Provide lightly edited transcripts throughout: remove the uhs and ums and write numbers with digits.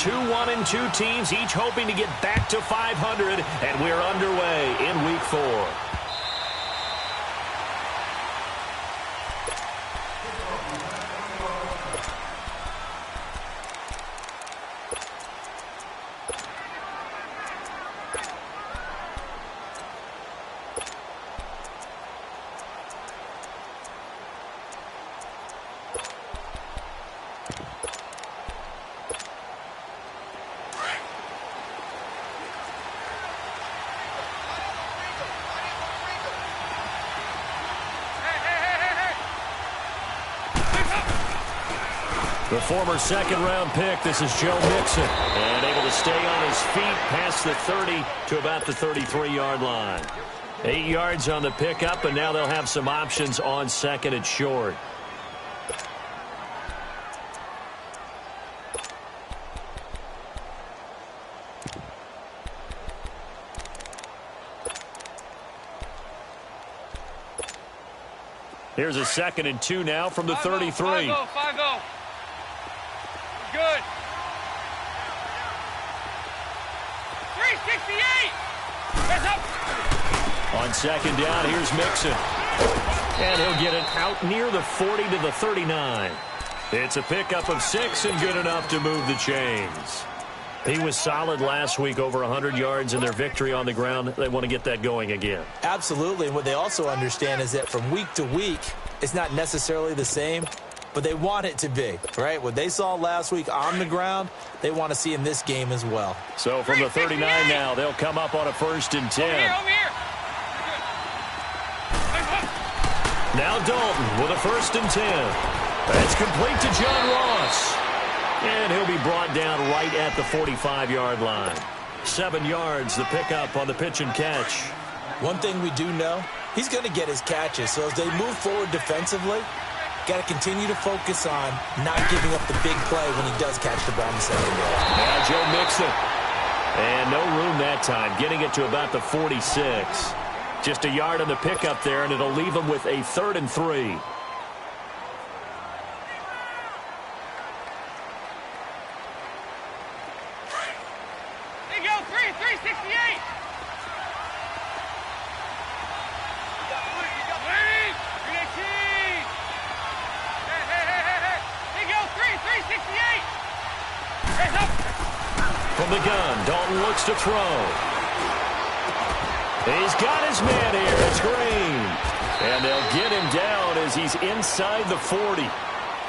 2-1-2 teams, each hoping to get back to 500, and we're underway in Week 4. The former second-round pick, this is Joe Mixon, and able to stay on his feet past the 30 to about the 33-yard line. 8 yards on the pickup, and now they'll have some options on second and short. Here's a 2nd and 2 now from the 33. 5-0. Good. 368. Heads up. On second down, here's Mixon. And he'll get it out near the 40 to the 39. It's a pickup of 6 and good enough to move the chains. He was solid last week, over 100 yards in their victory on the ground. They want to get that going again. Absolutely. And what they also understand is that from week to week, it's not necessarily the same, but they want it to be, right? What they saw last week on the ground, they want to see in this game as well. So from the 39 now, they'll come up on a 1st and 10. Over here. Now Dalton with a 1st and 10. That's complete to John Ross. And he'll be brought down right at the 45-yard line. 7 yards, the pickup on the pitch and catch. One thing we do know, he's going to get his catches. So as they move forward defensively, got to continue to focus on not giving up the big play when he does catch the ball in the secondary. Now Joe Mixon. And no room that time, getting it to about the 46. Just a yard on the pickup there, and it'll leave him with a 3rd and 3. There you go, 368. From the gun, Dalton looks to throw. He's got his man here. It's Green. And they'll get him down as he's inside the 40.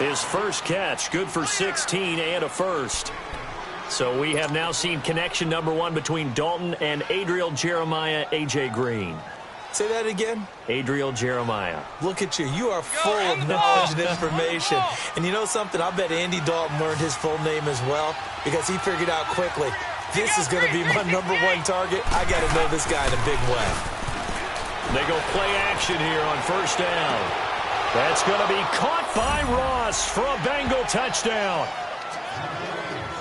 His first catch, good for 16 and a first. So we have now seen connection number 1 between Dalton and Adriel Jeremiah, A.J. Green. Say that again. Adriel Jeremiah. Look at you. You are full of knowledge and information. And you know something? I bet Andy Dalton learned his full name as well because he figured out quickly, this is going to be my number 1 target. I got to know this guy in a big way. They go play action here on 1st down. That's going to be caught by Ross for a Bengal touchdown.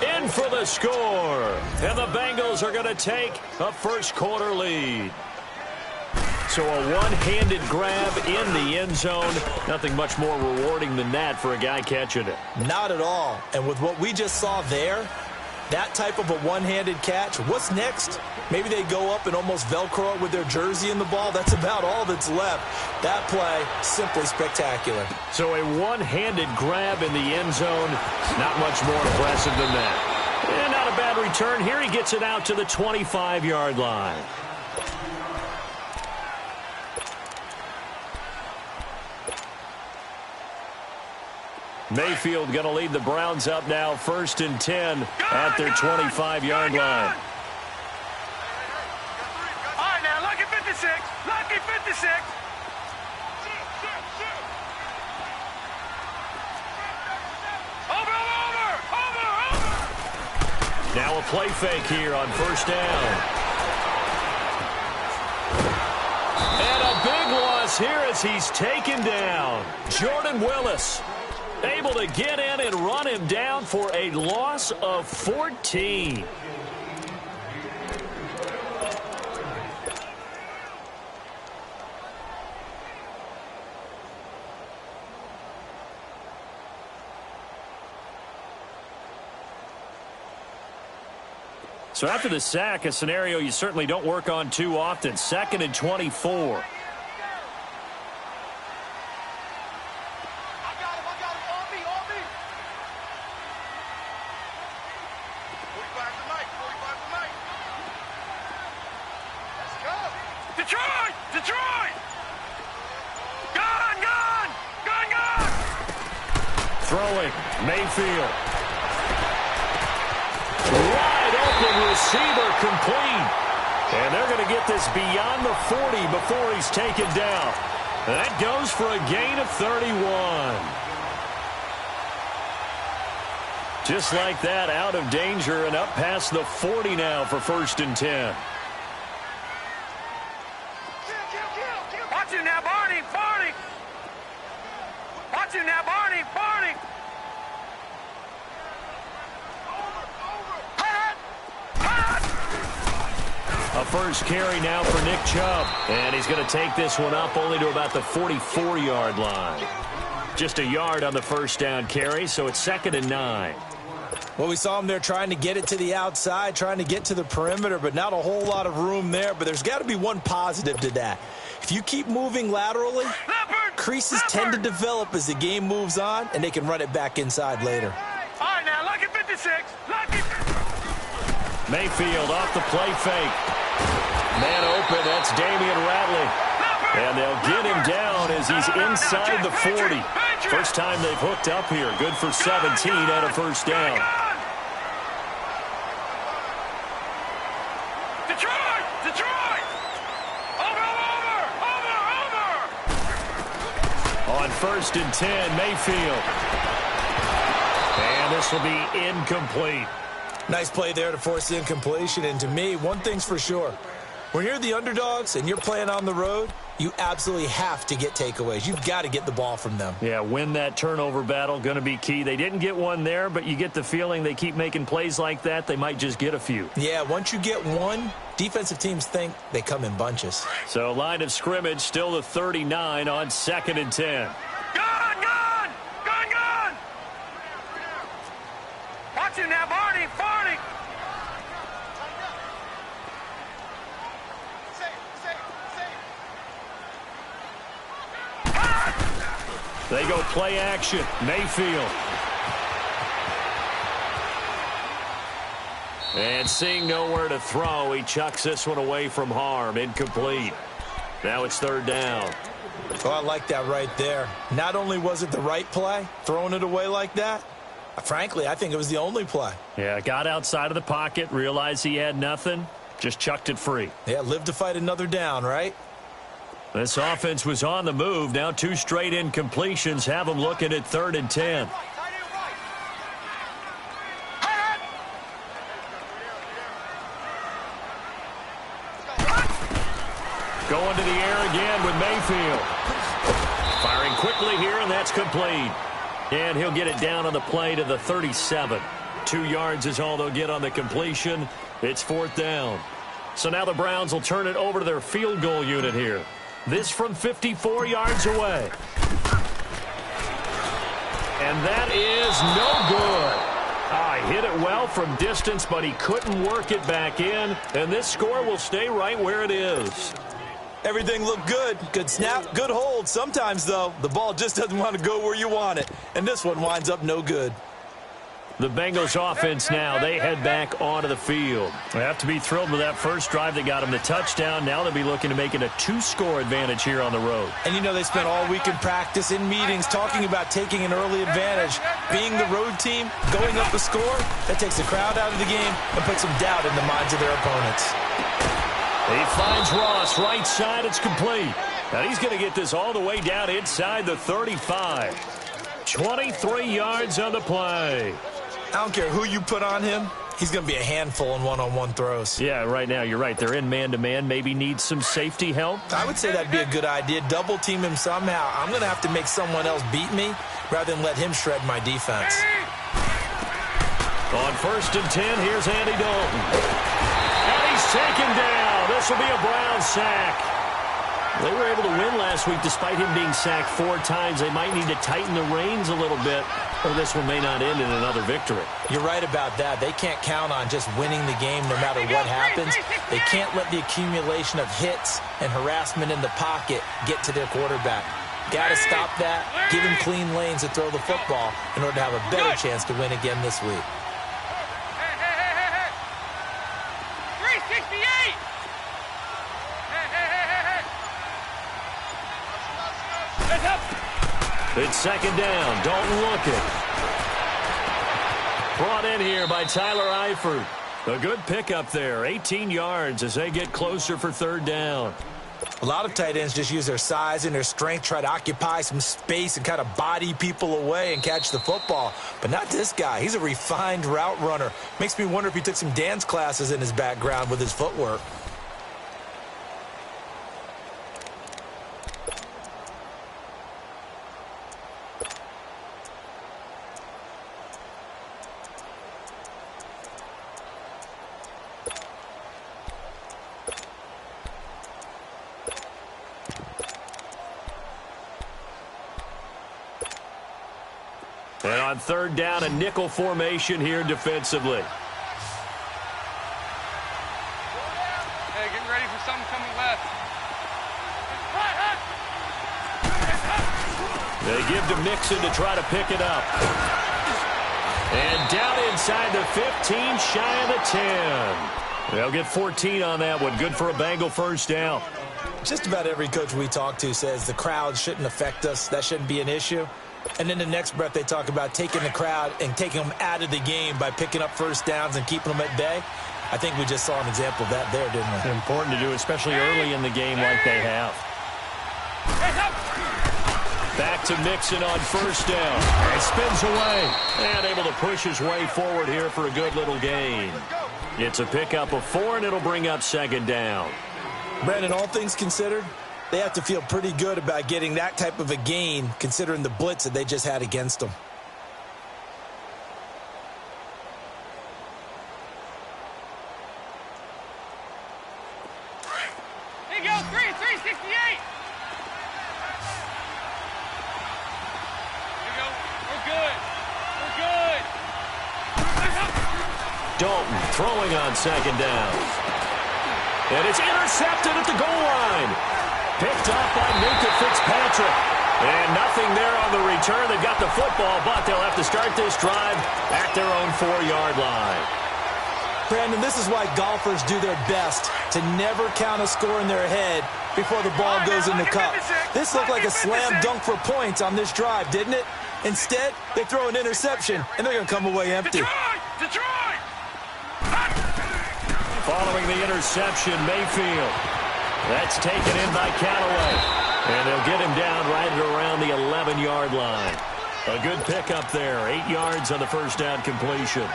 In for the score. And the Bengals are going to take a first-quarter lead. So a one-handed grab in the end zone. Nothing much more rewarding than that for a guy catching it. Not at all. And with what we just saw there, that type of a one-handed catch, what's next? Maybe they go up and almost Velcro it with their jersey in the ball. That's about all that's left. That play, simply spectacular. So a one-handed grab in the end zone. Not much more impressive than that. And not a bad return. Here he gets it out to the 25-yard line. Mayfield going to lead the Browns up now, 1st and 10 at their 25-yard line. All right, now, lucky 56. Lucky 56. Over. Now a play fake here on 1st down. And a big loss here as he's taken down. Jordan Willis able to get in and run him down for a loss of 14. So after the sack, a scenario you certainly don't work on too often. 2nd and 24. Detroit! Detroit! Gone! Gone! Gone! Gone! Throwing, Mayfield. Wide open receiver, complete. And they're going to get this beyond the 40 before he's taken down. That goes for a gain of 31. Just like that, out of danger and up past the 40 now for 1st and 10. Watch him now, Barney! Barney! Watch him now, Barney! Barney! A first carry now for Nick Chubb. And he's going to take this one up only to about the 44-yard line. Just a yard on the first down carry, so it's 2nd and 9. Well, we saw him there trying to get it to the outside, trying to get to the perimeter, but not a whole lot of room there. But there's got to be one positive to that. If you keep moving laterally, creases tend to develop as the game moves on, and they can run it back inside later. All right, now, lucky 56. Lucky. Mayfield off the play fake. Man open, that's Damian Ratley. And they'll get him down as he's inside the 40. First time they've hooked up here. Good for 17 and a first down. Detroit! Detroit! Over! On 1st and 10, Mayfield. And this will be incomplete. Nice play there to force the incompletion. And to me, one thing's for sure. When you're the underdogs and you're playing on the road, you absolutely have to get takeaways. You've got to get the ball from them. Yeah, win that turnover battle, going to be key. They didn't get one there, but you get the feeling they keep making plays like that, they might just get a few. Yeah, once you get one, defensive teams think they come in bunches. So line of scrimmage still the 39 on 2nd and 10. Gone! Gone! Gone! Gone! Watch him now, Barney! Barney! They go play action. Mayfield. And seeing nowhere to throw, he chucks this one away from harm. Incomplete. Now it's 3rd down. Oh, I like that right there. Not only was it the right play, throwing it away like that, frankly, I think it was the only play. Yeah, got outside of the pocket, realized he had nothing, just chucked it free. Yeah, live to fight another down, right? This offense was on the move. Now 2 straight incompletions have them looking at 3rd and 10. Going to the air again with Mayfield. Firing quickly here, and that's complete. And he'll get it down on the play to the 37. 2 yards is all they'll get on the completion. It's 4th down. So now the Browns will turn it over to their field goal unit here. This from 54 yards away. And that is no good. Hit it well from distance, but he couldn't work it back in. And this score will stay right where it is. Everything looked good. Good snap, good hold. Sometimes, though, the ball just doesn't want to go where you want it. And this one winds up no good. The Bengals offense now, they head back onto the field. They have to be thrilled with that first drive that got them the touchdown. Now they'll be looking to make it a 2-score advantage here on the road. And you know they spent all week in practice, in meetings, talking about taking an early advantage. Being the road team, going up a score, that takes the crowd out of the game and puts some doubt in the minds of their opponents. He finds Ross, right side, it's complete. And he's going to get this all the way down inside the 35. 23 yards on the play. I don't care who you put on him. He's going to be a handful in one-on-one throws. Yeah, right now, you're right. They're in man-to-man. Maybe need some safety help. I would say that'd be a good idea. Double team him somehow. I'm going to have to make someone else beat me rather than let him shred my defense. On 1st and 10, here's Andy Dalton. And he's taken down. This will be a Brown sack. They were able to win last week despite him being sacked 4 times. They might need to tighten the reins a little bit. or this one may not end in another victory. You're right about that. They can't count on just winning the game no matter what happens. They can't let the accumulation of hits and harassment in the pocket get to their quarterback. Got to stop that, give him clean lanes to throw the football in order to have a better chance to win again this week. 368! It's second down. Don't look it. Brought in here by Tyler Eifert. A good pickup there. 18 yards as they get closer for third down. A lot of tight ends just use their size and their strength, try to occupy some space and kind of body people away and catch the football. But not this guy. He's a refined route runner. Makes me wonder if he took some dance classes in his background with his footwork. And on third down, a nickel formation here defensively. Hey, get ready for something coming left. They give to Mixon to try to pick it up. And down inside the 15, shy of the 10. They'll get 14 on that one. Good for a Bengal first down. Just about every coach we talk to says the crowd shouldn't affect us. That shouldn't be an issue. And then the next breath they talk about taking the crowd and taking them out of the game by picking up first downs and keeping them at bay. I think we just saw an example of that there, didn't we? It's important to do, especially early in the game like they have. Back to Mixon on first down. And spins away. And able to push his way forward here for a good little gain. It's a pickup of 4, and it'll bring up second down. Brandon, all things considered, they have to feel pretty good about getting that type of a gain considering the blitz that they just had against them. Here you go, 368! Here you go, we're good. We're good. Dalton throwing on second down. And it's intercepted at the goal line. Picked up by Minka Fitzpatrick. And nothing there on the return. They've got the football, but they'll have to start this drive at their own 4-yard line. Brandon, this is why golfers do their best to never count a score in their head before the ball goes in the cup. This looked like a slam dunk for points on this drive, didn't it? Instead, they throw an interception, and they're going to come away empty. Detroit! Following the interception, Mayfield. That's taken in by Callaway. And they'll get him down right around the 11-yard line. A good pickup there. 8 yards on the first down completion.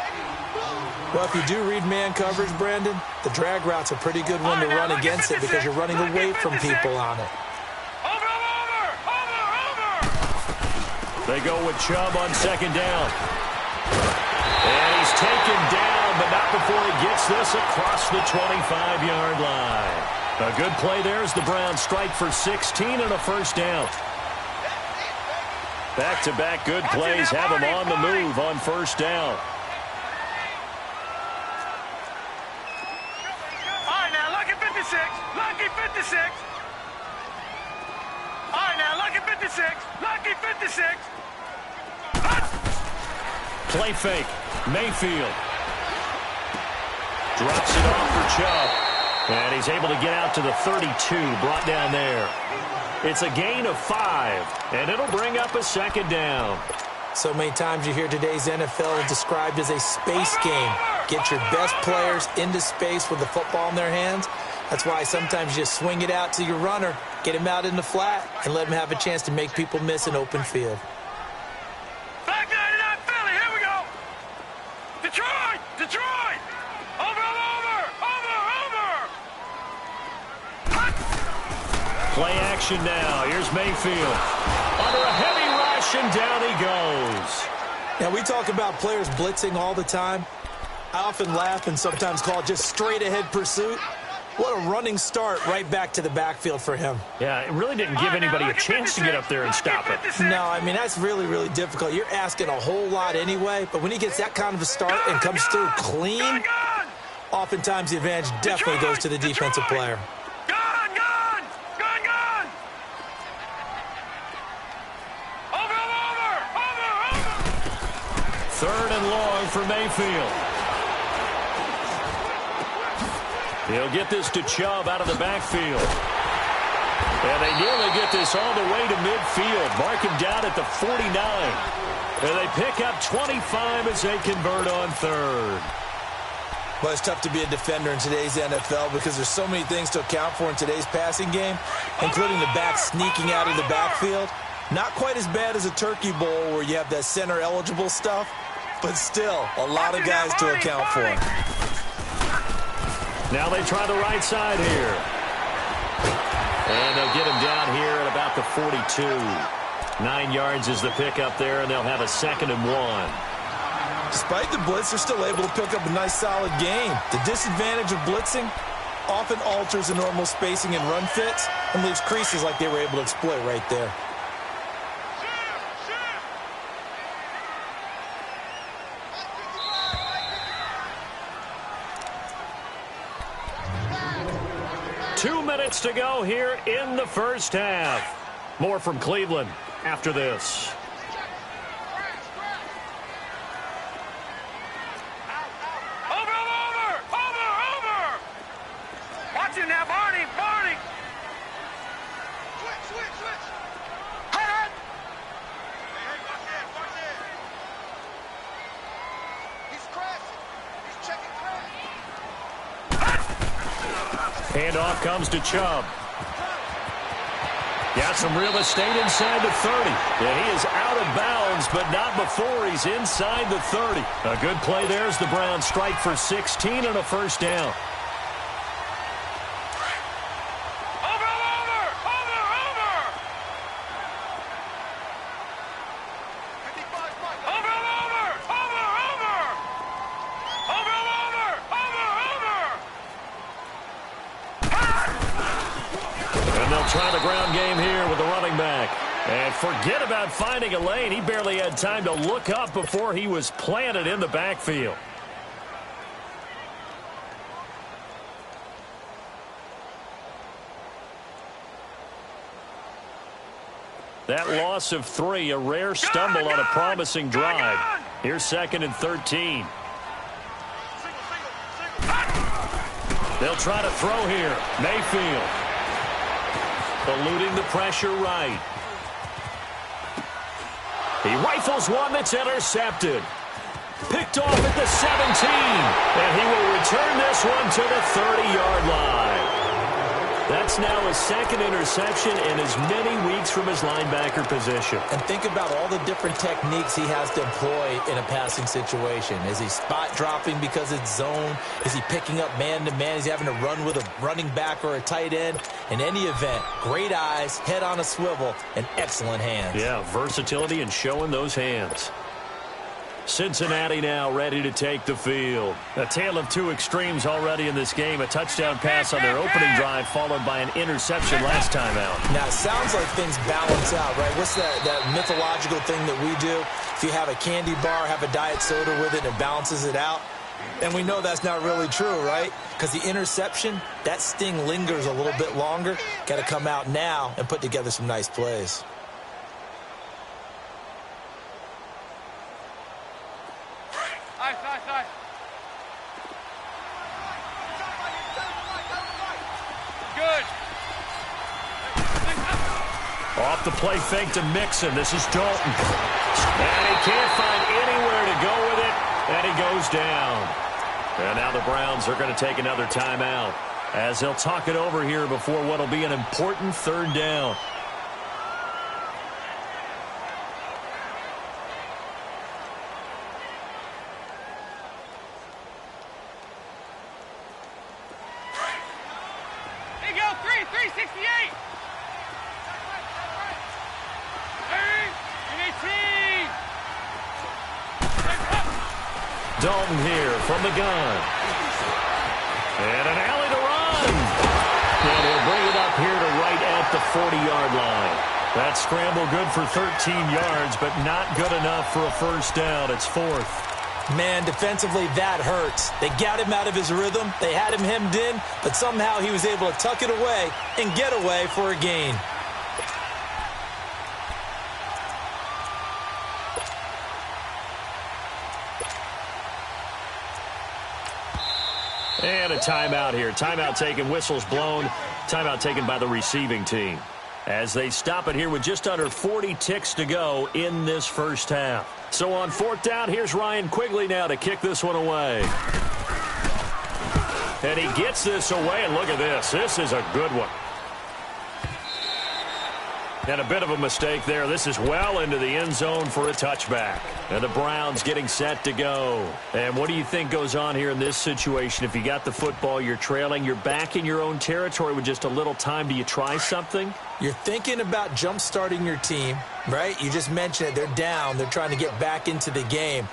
Well, if you do read man coverage, Brandon, the drag route's a pretty good one to run against it because you're running away from people on it. Over! They go with Chubb on second down. And he's taken down, but not before he gets this across the 25-yard line. A good play there as the Browns strike for 16 and a first down. Back-to-back good plays have them on the move on first down. All right, now, lucky 56. Lucky 56. All right, now, lucky 56. Lucky 56. Play fake. Mayfield. Drops it off for Chubb. And he's able to get out to the 32, brought down there. It's a gain of 5, and it'll bring up a second down. So many times you hear today's NFL described as a space game. Get your best players into space with the football in their hands. That's why sometimes you swing it out to your runner, get him out in the flat, and let him have a chance to make people miss an open field. Back 99 Philly, here we go. Detroit! Detroit! Over! Play action now. Here's Mayfield. Under a heavy rush, and down he goes. Now, we talk about players blitzing all the time. I often laugh and sometimes call it just straight-ahead pursuit. What a running start right back to the backfield for him. Yeah, it really didn't give anybody a chance to get up there and stop it. No, I mean, that's really, really difficult. You're asking a whole lot anyway, but when he gets that kind of a start and comes through clean, oftentimes the advantage definitely goes to the defensive player. Third and long for Mayfield. He'll get this to Chubb out of the backfield. And they nearly get this all the way to midfield. Mark him down at the 49. And they pick up 25 as they convert on third. Well, it's tough to be a defender in today's NFL because there's so many things to account for in today's passing game, including the back sneaking out of the backfield. Not quite as bad as a turkey bowl where you have that center-eligible stuff, but still a lot of guys to account for. Now they try the right side here. And they'll get him down here at about the 42. 9 yards is the pickup there, and they'll have a 2nd and 1. Despite the blitz, they're still able to pick up a nice, solid gain. The disadvantage of blitzing often alters the normal spacing and run fits and leaves creases like they were able to exploit right there. Minutes to go here in the first half. More from Cleveland after this. Over! Watch him now, Barney! Switch! Hey! Watch it! He's crashing. He's checking crash. Handoff comes to Chubb. Got some real estate inside the 30. Yeah, he is out of bounds, but not before he's inside the 30. A good play there as the Browns strike for 16 and a first down. Try the ground game here with the running back. And forget about finding a lane. He barely had time to look up before he was planted in the backfield. That loss of 3, a rare stumble on a promising drive. Here's 2nd and 13. They'll try to throw here. Mayfield. Eluding the pressure right. He rifles one that's intercepted. Picked off at the 17. And he will return this one to the 30-yard line. That's now his 2nd interception in as many weeks from his linebacker position. And think about all the different techniques he has to employ in a passing situation. Is he spot dropping because it's zone? Is he picking up man-to-man? Is he having to run with a running back or a tight end? In any event, great eyes, head on a swivel, and excellent hands. Yeah, versatility and showing those hands. Cincinnati now ready to take the field. A tale of two extremes already in this game. A touchdown pass on their opening drive followed by an interception last time out. Now, it sounds like things balance out, right? What's that mythological thing that we do? If you have a candy bar, have a diet soda with it, and it balances it out. And we know that's not really true, right? Because the interception, that sting lingers a little bit longer. Got to come out now and put together some nice plays. Good. Off the play fake to Mixon. This is Dalton. And he can't find anywhere to go with it. And he goes down. And now the Browns are going to take another timeout as they'll talk it over here before what will be an important 3rd down. There you go, 368. Dalton here from the gun. And an alley to run. 40-yard line. That scramble good for 13 yards, but not good enough for a first down. It's fourth. Man, defensively, that hurts. They got him out of his rhythm. They had him hemmed in, but somehow he was able to tuck it away and get away for a gain. And a timeout here. Timeout taken, whistles blown. Timeout taken by the receiving team. As they stop it here with just under 40 ticks to go in this first half. So on fourth down, here's Ryan Quigley now to kick this one away. And he gets this away, and look at this. This is a good one. And a bit of a mistake there. This is well into the end zone for a touchback. And the Browns getting set to go. And what do you think goes on here in this situation? If you got the football, you're trailing, you're back in your own territory with just a little time. Do you try something? You're thinking about jump-starting your team, right? You just mentioned it. They're down. They're trying to get back into the game.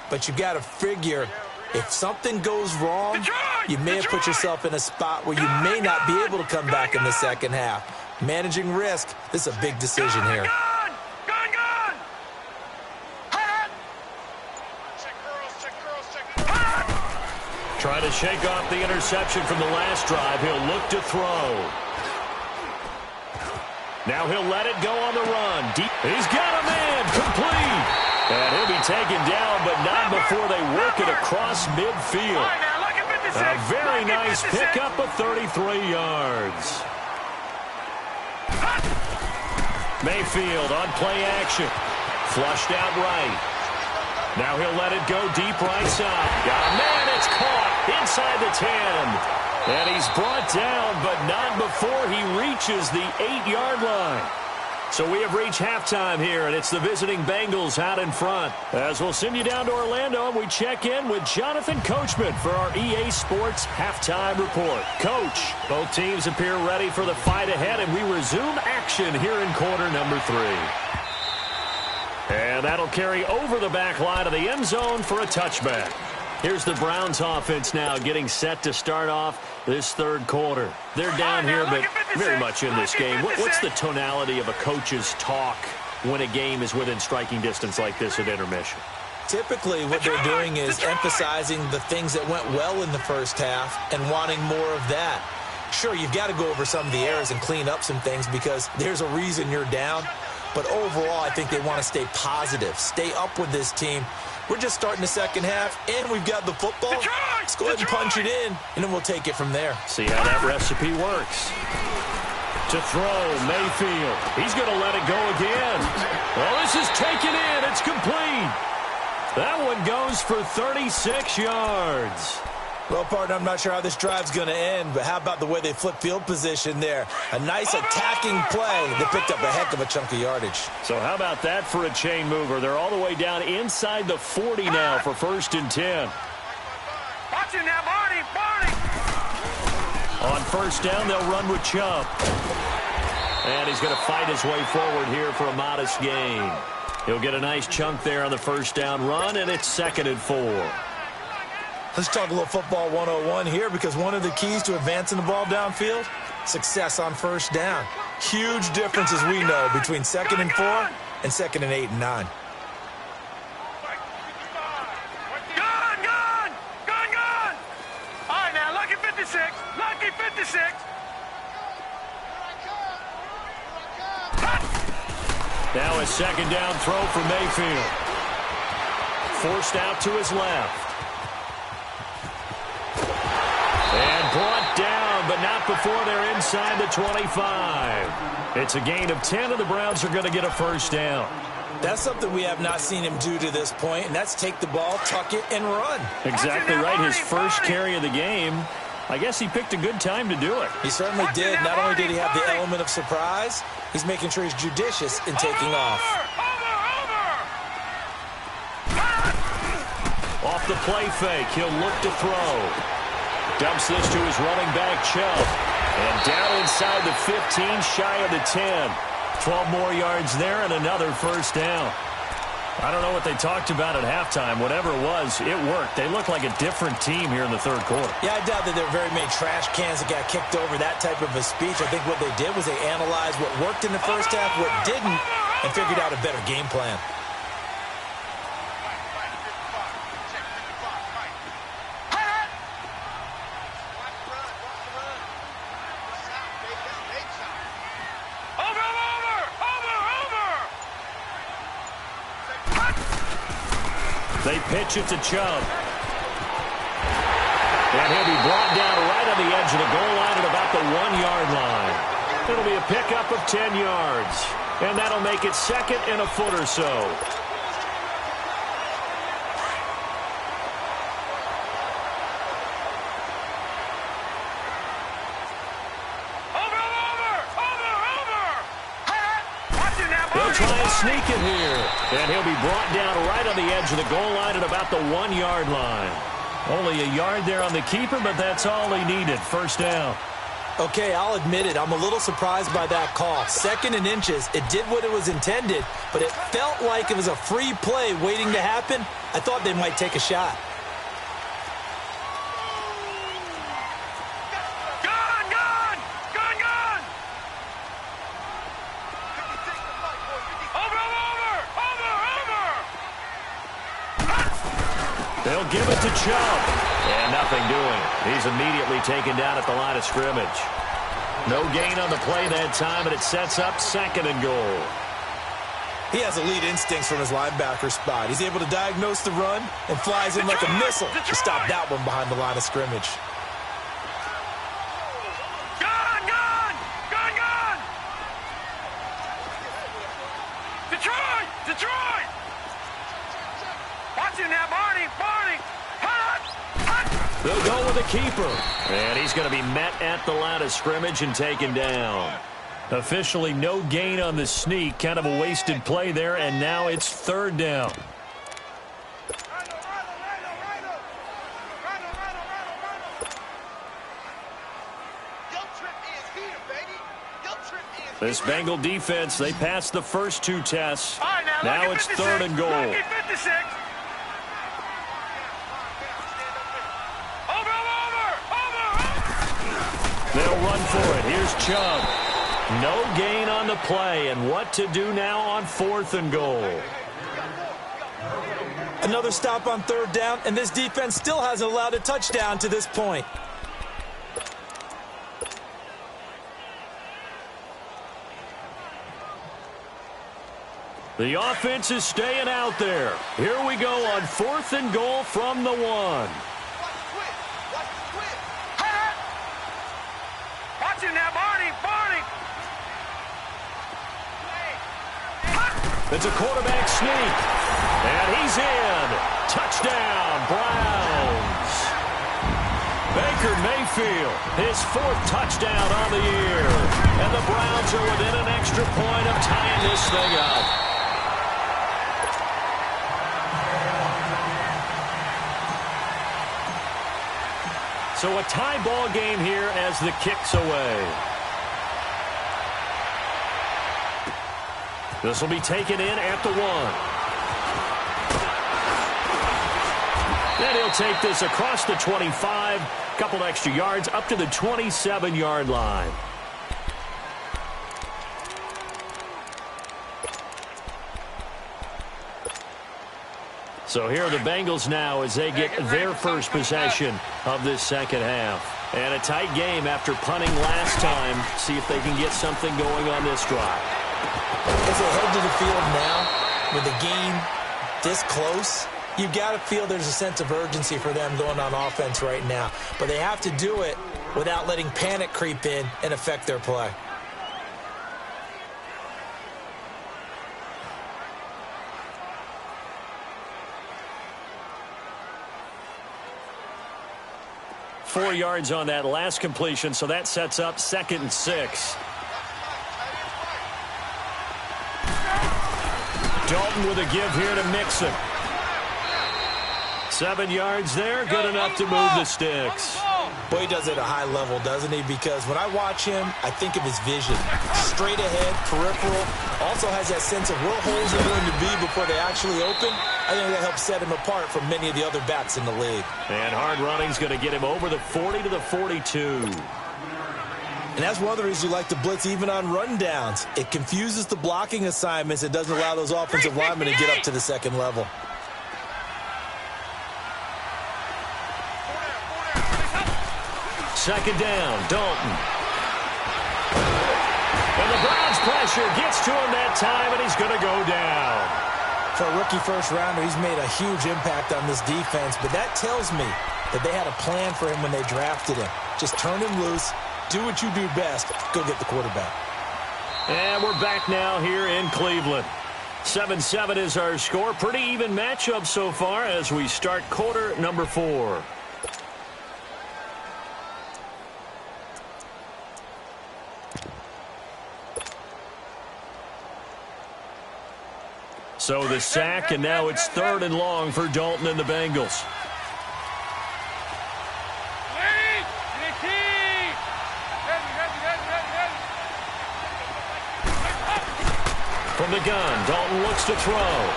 But you've got to figure, if something goes wrong, you may have put yourself in a spot where you may not be able to come back in the second half. Managing risk, this is a big decision here. Trying to shake off the interception from the last drive. He'll look to throw. Now he'll let it go on the run. Deep. He's got a man. Complete. And he'll be taken down, but not before they work it across midfield. A very nice pickup of 33 yards. Mayfield on play action. Flushed out right. Now he'll let it go deep right side. Got a man. It's caught inside the 10. And he's brought down, but not before he reaches the 8-yard line. So we have reached halftime here, and it's the visiting Bengals out in front. As we'll send you down to Orlando, and we check in with Jonathan Coachman for our EA Sports Halftime Report. Coach, both teams appear ready for the fight ahead, and we resume action here in quarter number 3. And that'll carry over the back line of the end zone for a touchback. Here's the Browns offense now getting set to start off this third quarter. They're down here, but very much in this game. What's the tonality of a coach's talk when a game is within striking distance like this at intermission? Typically, what they're doing is emphasizing the things that went well in the first half and wanting more of that. Sure, you've got to go over some of the errors and clean up some things because there's a reason you're down. But overall, I think they want to stay positive, stay up with this team. We're just starting the second half, and we've got the football. Let's go ahead and punch it in, and then we'll take it from there. See how that recipe works. To throw, Mayfield. He's going to let it go again. Well, this is taken in. It's complete. That one goes for 36 yards. Well, partner, I'm not sure how this drive's going to end, but how about the way they flip field position there? A nice attacking play that picked up a heck of a chunk of yardage. So how about that for a chain mover? They're all the way down inside the 40 now for 1st and 10. Watch it now, Barney, Barney. On 1st down, they'll run with Chubb. And he's going to fight his way forward here for a modest gain. He'll get a nice chunk there on the 1st down run, and it's 2nd and 4. Let's talk a little football 101 here because one of the keys to advancing the ball downfield, success on 1st down. Huge difference, as we know, between 2nd and 4 and 2nd and 8 and 9. Gun, gun, gun, gun. All right, now, lucky 56, lucky 56. Now a 2nd down throw for Mayfield. Forced out to his left. And brought down, but not before they're inside the 25. It's a gain of 10, and the Browns are going to get a 1st down. That's something we have not seen him do to this point, and that's take the ball, tuck it, and run. Exactly right. His first carry of the game. I guess he picked a good time to do it. He certainly did. Not only did he have the element of surprise, he's making sure he's judicious in taking off. Off the play fake, he'll look to throw. Dumps this to his running back, Chubb. And down inside the 15, shy of the 10. 12 more yards there and another 1st down. I don't know what they talked about at halftime. Whatever it was, it worked. They look like a different team here in the third quarter. Yeah, I doubt that there were very many trash cans that got kicked over, that type of a speech. I think what they did was they analyzed what worked in the first half, what didn't, and figured out a better game plan. They pitch it to Chubb. And he'll be brought down right on the edge of the goal line at about the 1-yard line. It'll be a pickup of 10 yards. And that'll make it second and a foot or so. Try and sneak it here. And he'll be brought down right on the edge of the goal line at about the 1-yard line. Only a yard there on the keeper, but that's all he needed. First down. Okay, I'll admit it. I'm a little surprised by that call. 2nd and inches. It did what it was intended, but it felt like it was a free play waiting to happen. I thought they might take a shot. They'll give it to Chubb. And nothing doing. He's immediately taken down at the line of scrimmage. No gain on the play that time, and it sets up 2nd and goal. He has elite instincts from his linebacker spot. He's able to diagnose the run and flies in like a missile to stop that one behind the line of scrimmage. Detroit! Watch him now, Barney! They'll go with the keeper. And he's going to be met at the line of scrimmage and taken down. Officially no gain on the sneak. Kind of a wasted play there, and now it's 3rd down. This Bengal defense, they passed the first 2 tests. Right, now it's 3rd and goal. They'll run for it. Here's Chubb. No gain on the play, and what to do now on 4th and goal. Another stop on 3rd down, and this defense still hasn't allowed a touchdown to this point. The offense is staying out there. Here we go on 4th and goal from the 1. It's a quarterback sneak. And he's in. Touchdown, Browns. Baker Mayfield, his 4th touchdown on the year. And the Browns are within an extra point of tying this thing up. So a tie ball game here as the kick's away. This will be taken in at the 1. Then he'll take this across the 25, couple extra yards up to the 27-yard line. So here are the Bengals now as they get their first possession of this second half. And a tight game after punting last time. See if they can get something going on this drive. As they head to the field now, with the game this close, you've got to feel there's a sense of urgency for them going on offense right now. But they have to do it without letting panic creep in and affect their play. Four yards on that last completion, so that sets up 2nd and 6. Dalton with a give here to Mixon. 7 yards there, good enough to move the sticks. Boy, he does it at a high level, doesn't he? Because when I watch him, I think of his vision. Straight ahead, peripheral. Also has that sense of where holes are going to be before they actually open. I think that helps set him apart from many of the other backs in the league. And hard running's going to get him over the 40 to the 42. And that's one of the reasons you like to blitz even on rundowns. It confuses the blocking assignments. It doesn't allow those offensive linemen to get up to the second level. Second down, Dalton. And the Browns' pressure gets to him that time, and he's going to go down. For a rookie first-rounder, he's made a huge impact on this defense, but that tells me that they had a plan for him when they drafted him. Just turn him loose, do what you do best, go get the quarterback. And we're back now here in Cleveland. 7-7 is our score. Pretty even matchup so far as we start quarter number 4. So the sack, and now it's 3rd and long for Dalton and the Bengals. From the gun, Dalton looks to throw.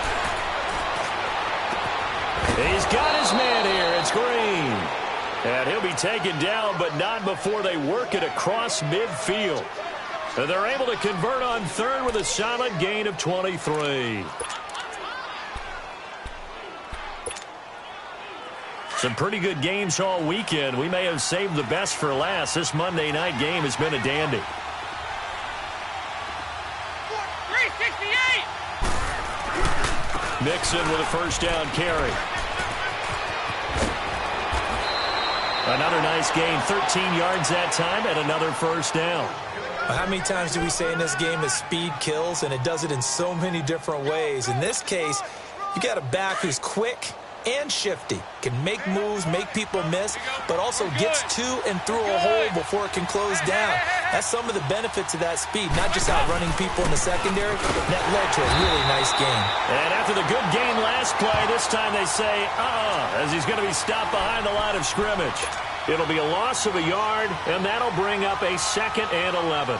He's got his man here. It's Green. And he'll be taken down, but not before they work it across midfield. And they're able to convert on 3rd with a solid gain of 23. Some pretty good games all weekend. We may have saved the best for last. This Monday night game has been a dandy. 368! Mixon with a first down carry. Another nice gain, 13 yards that time, and another first down. How many times do we say in this game that speed kills, and it does it in so many different ways? In this case, you got a back who's quick and shifty, can make moves, make people miss, but also gets to and through a hole before it can close down. That's some of the benefits of that speed, not just outrunning people in the secondary. That led to a really nice game. And after the good gain last play, this time they say, as he's going to be stopped behind the line of scrimmage. It'll be a loss of a yard, and that'll bring up a 2nd and 11.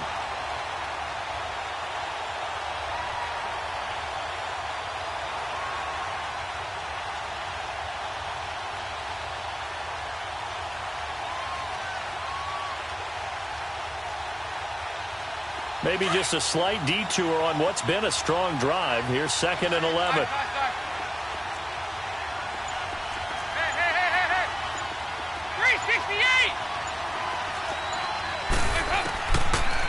Maybe just a slight detour on what's been a strong drive. Here's 2nd and 11.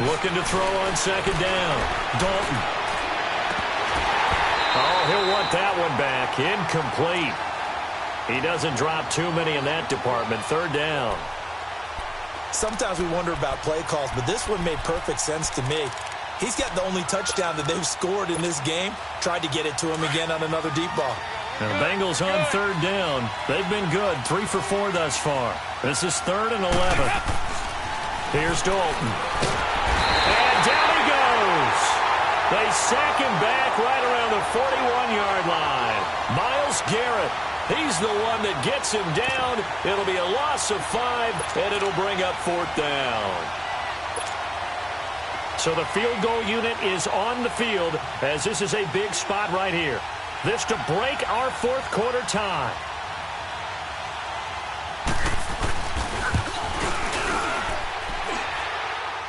Looking to throw on 2nd down. Dalton. Oh, he'll want that one back. Incomplete. He doesn't drop too many in that department. 3rd down. Sometimes we wonder about play calls, but this one made perfect sense to me. He's got the only touchdown that they've scored in this game. Tried to get it to him again on another deep ball. The Bengals on 3rd down. They've been good. 3 for 4 thus far. This is 3rd and 11. Here's Dalton. And down he goes. They sack him back right around the 41-yard line. Myles Garrett. He's the one that gets him down. It'll be a loss of 5, and it'll bring up 4th down. So the field goal unit is on the field, as this is a big spot right here. This to break our 4th quarter tie.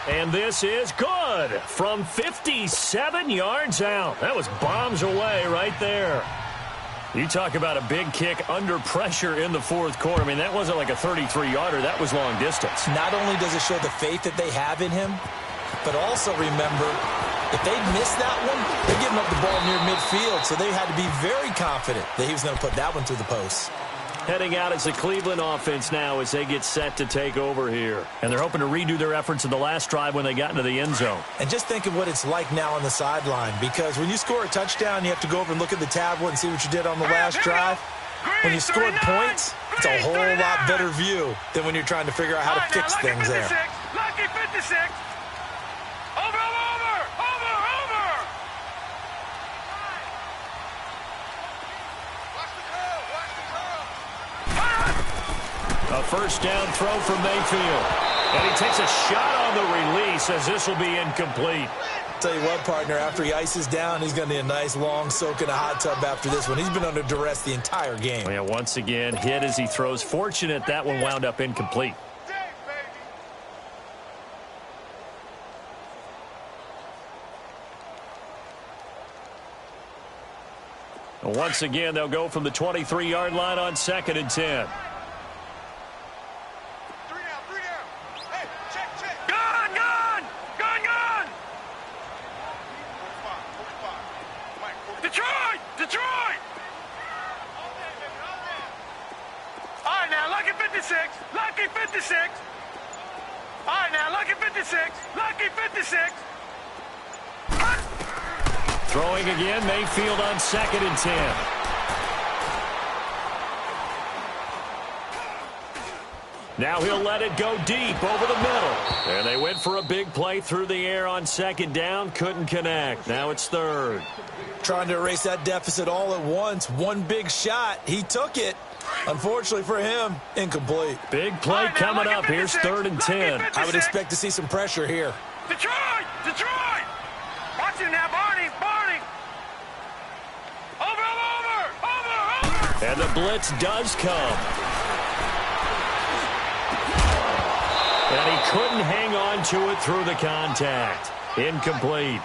And this is good from 57 yards out. That was bombs away right there. You talk about a big kick under pressure in the 4th quarter. I mean, that wasn't like a 33-yarder. That was long distance. Not only does it show the faith that they have in him, but also remember, if they miss that one, they're giving up the ball near midfield, so they had to be very confident that he was going to put that one through the post. Heading out as the Cleveland offense now as they get set to take over here. And they're hoping to redo their efforts in the last drive when they got into the end zone. And just think of what it's like now on the sideline, because when you score a touchdown, you have to go over and look at the tablet and see what you did on the last drive. When you scored points, it's a whole lot better view than when you're trying to figure out how to fix things there. Lucky 56. Over. A first down throw from Mayfield. And he takes a shot on the release as this will be incomplete. Tell you what, partner, after he ices down, he's going to need a nice long soak in a hot tub after this one. He's been under duress the entire game. Yeah, once again, hit as he throws. Fortunate that one wound up incomplete. Once again, they'll go from the 23-yard line on 2nd and 10. Detroit! All right, now, lucky 56. Lucky 56. All right, now, lucky 56. Lucky 56. Throwing again, Mayfield on 2nd and 10. Now he'll let it go deep over the middle. And they went for a big play through the air on 2nd down. Couldn't connect. Now it's 3rd. Trying to erase that deficit all at once. One big shot. He took it. Unfortunately for him, incomplete. Big play coming up. Here's 3rd and 10. I would expect to see some pressure here. Detroit! Detroit! Watch him now, Barney! Barney! Over! And the blitz does come. And he couldn't hang on to it through the contact. Incomplete.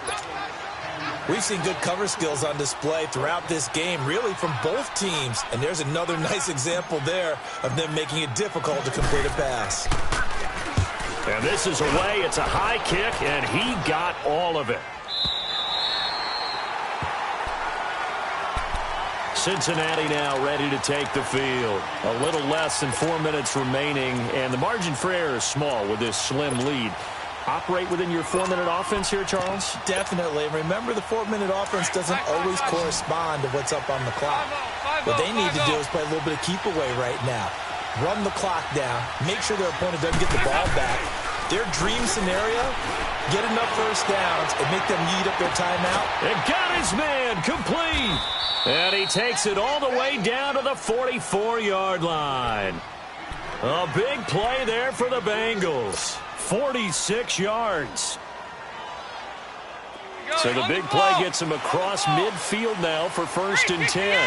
We've seen good cover skills on display throughout this game, really from both teams. And there's another nice example there of them making it difficult to complete a pass. And this is away. It's a high kick, and he got all of it. Cincinnati now ready to take the field. A little less than 4 minutes remaining, and the margin for error is small with this slim lead. Operate within your 4-minute offense here, Charles? Definitely. And remember, the 4-minute offense doesn't always correspond to what's up on the clock. What they need to do is play a little bit of keep away right now. Run the clock down. Make sure their opponent doesn't get the ball back. Their dream scenario, get enough first downs and make them eat up their timeout. And got his man complete. And he takes it all the way down to the 44-yard line. A big play there for the Bengals. 46 yards. So the big play gets him across midfield now for 1st and 10.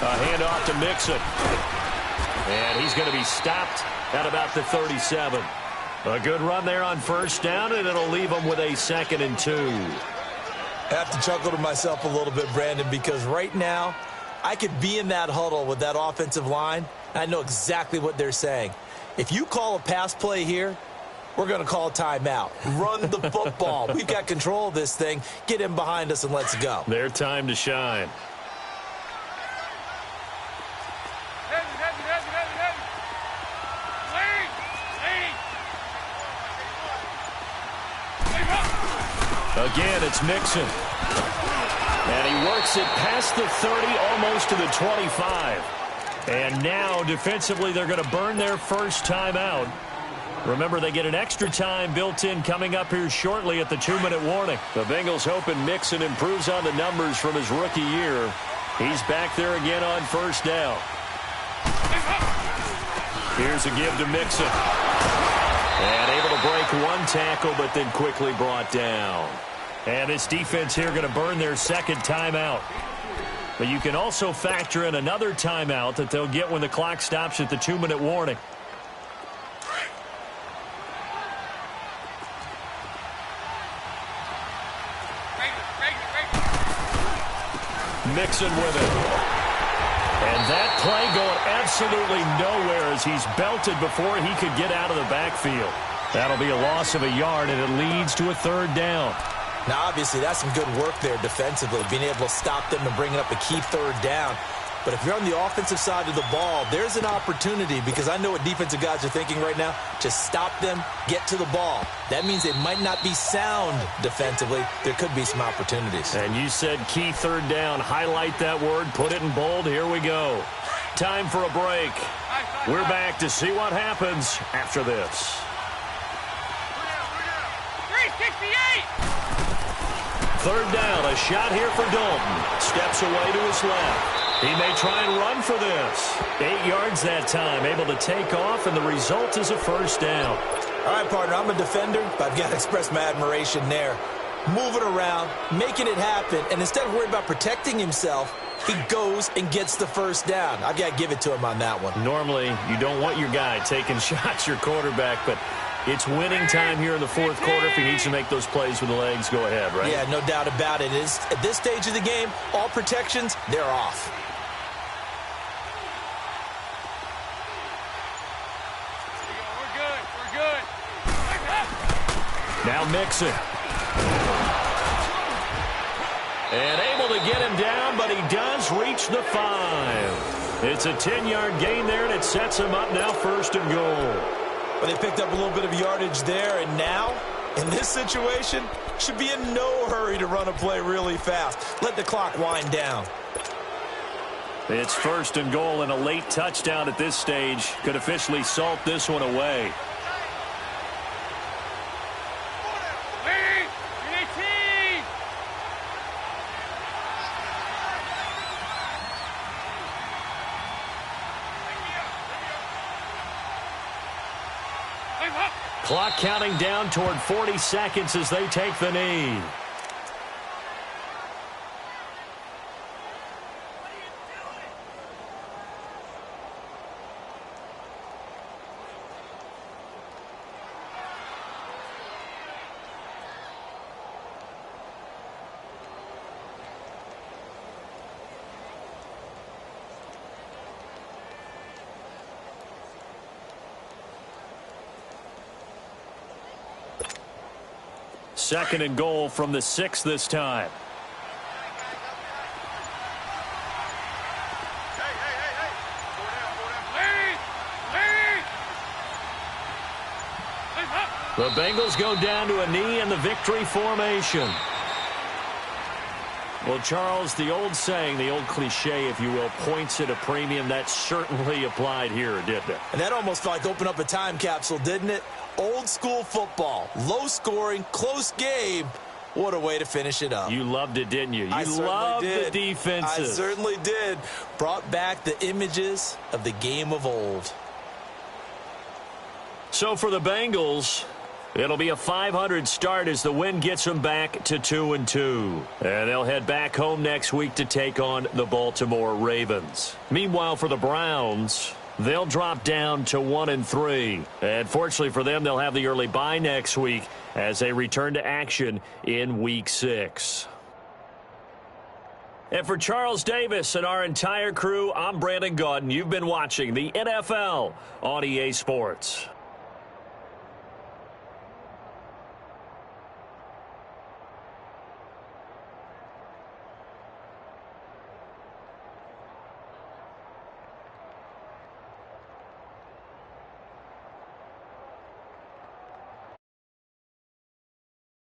A handoff to Mixon. And he's going to be stopped at about the 37. A good run there on 1st down, and it'll leave him with a 2nd and 2. I have to chuckle to myself a little bit, Brandon, because right now I could be in that huddle with that offensive line. I know exactly what they're saying. If you call a pass play here, we're going to call a timeout. Run the football. We've got control of this thing. Get him behind us and let's go. Their time to shine. Again, it's Mixon. And he works it past the 30, almost to the 25. And now, defensively, they're going to burn their first timeout. Remember, they get an extra time built in coming up here shortly at the 2-minute warning. The Bengals hoping Mixon improves on the numbers from his rookie year. He's back there again on 1st down. Here's a give to Mixon. And able to break one tackle, but then quickly brought down. And this defense here going to burn their 2nd timeout. But you can also factor in another timeout that they'll get when the clock stops at the 2-minute warning. Mixon with it. And that play going absolutely nowhere as he's belted before he could get out of the backfield. That'll be a loss of a yard, and it leads to a 3rd down. Now, obviously, that's some good work there defensively, being able to stop them and bring up a key 3rd down. But if you're on the offensive side of the ball, there's an opportunity, because I know what defensive guys are thinking right now. Just stop them, get to the ball. That means they might not be sound defensively. There could be some opportunities. And you said key 3rd down. Highlight that word, put it in bold. Here we go. Time for a break. We're back to see what happens after this. 368! third down, a shot here for Dalton. Steps away to his left. He may try and run for this. 8 yards that time, able to take off, and the result is a first down. All right, partner, I'm a defender, but I've got to express my admiration there. Moving around, making it happen, and instead of worrying about protecting himself, he goes and gets the first down. I've got to give it to him on that one. Normally, you don't want your guy taking shots, your quarterback, but it's winning time here in the fourth quarter. If he needs to make those plays with the legs, go ahead, right? Yeah, no doubt about it. At this stage of the game, all protections, they're off. Now Mixon. And able to get him down, but he does reach the 5. It's a 10-yard gain there, and it sets him up now first and goal. But they picked up a little bit of yardage there, and now, in this situation, should be in no hurry to run a play really fast. Let the clock wind down. It's first and goal, and a late touchdown at this stage could officially salt this one away. Clock counting down toward 40 seconds as they take the knee. Second and goal from the 6 this time. The Bengals go down to a knee in the victory formation. Well, Charles, the old saying, the old cliche, if you will, points at a premium. That certainly applied here, didn't it? And that almost felt like open up a time capsule, didn't it? Old school football, low scoring, close game. What a way to finish it up. You loved it, didn't you? You loved the defenses. I certainly did. Brought back the images of the game of old. So for the Bengals, it'll be a 500 start as the win gets them back to 2-2. And they'll head back home next week to take on the Baltimore Ravens. Meanwhile, for the Browns, they'll drop down to 1-3. And fortunately for them, they'll have the early bye next week as they return to action in Week 6. And for Charles Davis and our entire crew, I'm Brandon Gaudin. You've been watching the NFL on EA Sports.